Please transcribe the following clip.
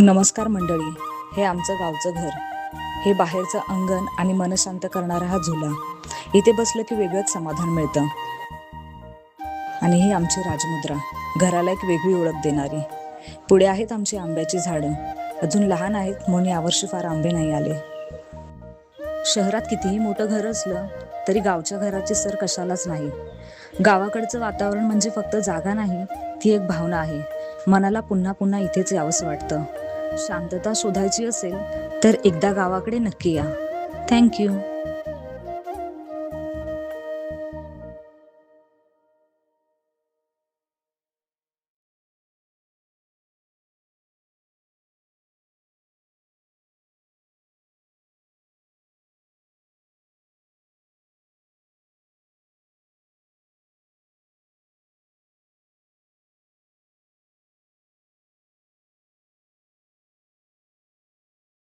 नमस्कार मंडळी. हे आमचं गावचं घर. हे बाहेरचं अंगण आणि मन शांत करणारा हा झुला. इथे बसलं की वेगळंच समाधान मिळतं. आणि ही आमची राजमुद्रा, घराला एक वेगळी ओळख देणारी. पुढे आहेत आमची आंब्याची झाडं. अजून लहान आहेत म्हणून यावर्षी फार आंबे नाही आले. शहरात कितीही मोठं घर असलं तरी गावच्या घराची सर कशालाच नाही. गावाकडचं वातावरण म्हणजे फक्त जागा नाही, ती एक भावना आहे. मनाला पुन्हा पुन्हा इथेच यावंसं वाटतं. शांतता शोधायची असेल तर एकदा गावाकडे नक्की या. थँक्यू.